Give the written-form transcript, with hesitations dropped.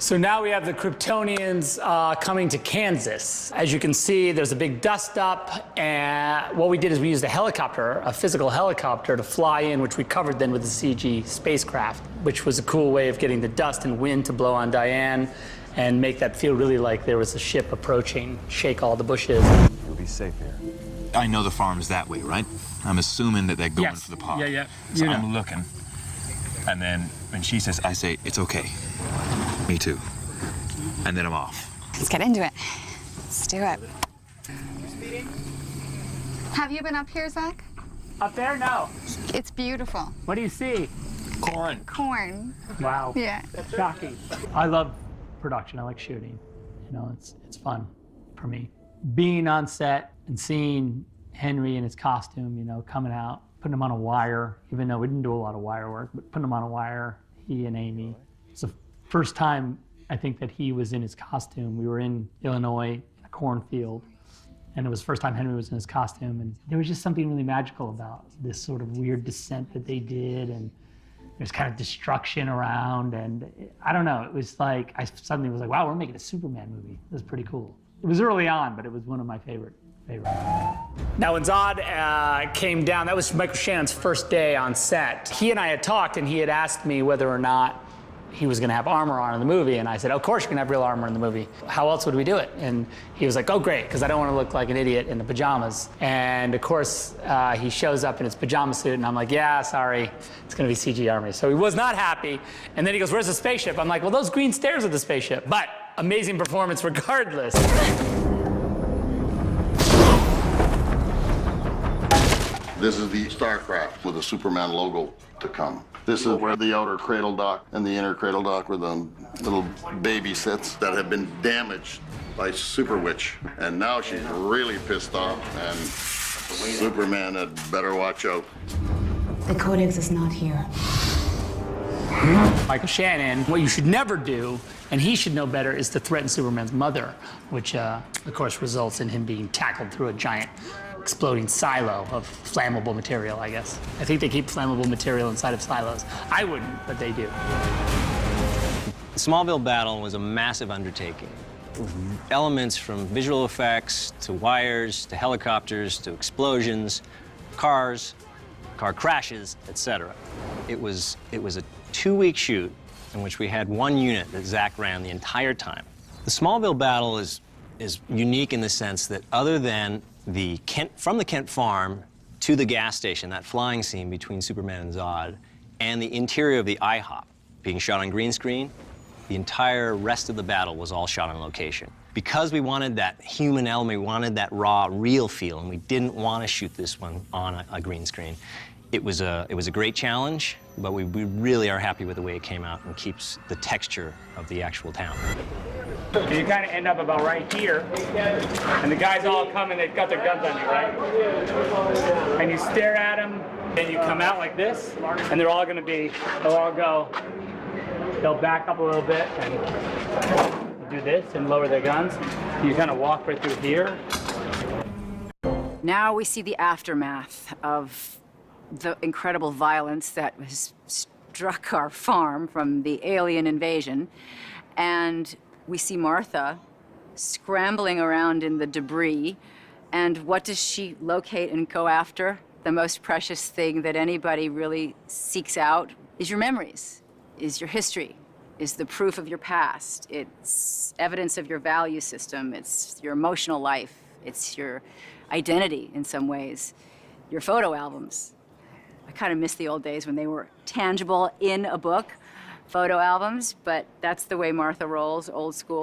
So now we have the Kryptonians coming to Kansas. As you can see, there's a big dust up, and what we did is we used a helicopter, a physical helicopter, to fly in, which we covered then with the CG spacecraft, which was a cool way of getting the dust and wind to blow on Diane and make that feel really like there was a ship approaching, shake all the bushes. You'll be safe here. I know the farm's that way, right? I'm assuming that they're going for the pod. Yeah. So I'm looking, and then when she says, I say, it's okay. Me too. And then I'm off. Let's get into it. Let's do it. Have you been up here, Zach? Up there? No. It's beautiful. What do you see? Corn. Corn. Wow. Yeah. That's shocking. I love production. I like shooting. You know, it's fun for me. Being on set and seeing Henry in his costume, you know, coming out, putting him on a wire, even though we didn't do a lot of wire work, but putting him on a wire, he and Amy. It's the first time I think that he was in his costume. We were in Illinois in a cornfield, and it was the first time Henry was in his costume, and there was just something really magical about this sort of weird descent that they did, and there's kind of destruction around, and I don't know, it was like, I suddenly was like, wow, we're making a Superman movie. This is pretty cool. It was early on, but it was one of my favorite. Now, when Zod came down, that was Michael Shannon's first day on set. He and I had talked, and he had asked me whether or not he was gonna have armor on in the movie, and I said, of course you can have real armor in the movie. How else would we do it? And he was like, oh great, because I don't want to look like an idiot in the pajamas. And of course, he shows up in his pajama suit, and I'm like, yeah, sorry, it's gonna be CG armor. So he was not happy, and then he goes, where's the spaceship? I'm like, well, those green stairs are the spaceship. But amazing performance regardless. This is the Starcraft with the Superman logo to come. This is where the outer cradle dock and the inner cradle dock where the little baby sits that have been damaged by Super Witch. And now she's really pissed off, and Superman had better watch out. The Codex is not here. Michael Shannon, what you should never do, and he should know better, is to threaten Superman's mother, which of course results in him being tackled through a giant exploding silo of flammable material, I guess. I think they keep flammable material inside of silos. I wouldn't, but they do. The Smallville battle was a massive undertaking. Elements from visual effects, to wires, to helicopters, to explosions, cars, car crashes, etc. It was a 2-week shoot in which we had one unit that Zach ran the entire time. The Smallville battle is unique in the sense that other than from the Kent farm to the gas station, that flying scene between Superman and Zod, and the interior of the IHOP being shot on green screen, the entire rest of the battle was all shot on location. Because we wanted that human element, we wanted that raw, real feel, and we didn't want to shoot this one on a green screen. It was a great challenge, but we really are happy with the way it came out and keeps the texture of the actual town. So you kind of end up about right here, and the guys all come and they've got their guns on you, right? And you stare at them, and you come out like this, and they'll all go, they'll back up a little bit and do this and lower their guns. You kind of walk right through here. Now we see the aftermath of the incredible violence that has struck our farm from the alien invasion, and we see Martha scrambling around in the debris, and what does she locate and go after? The most precious thing that anybody really seeks out is your memories, is your history, is the proof of your past. It's evidence of your value system. It's your emotional life. It's your identity in some ways, your photo albums. I kind of miss the old days when they were tangible in a book, photo albums, but that's the way Martha rolls, old school.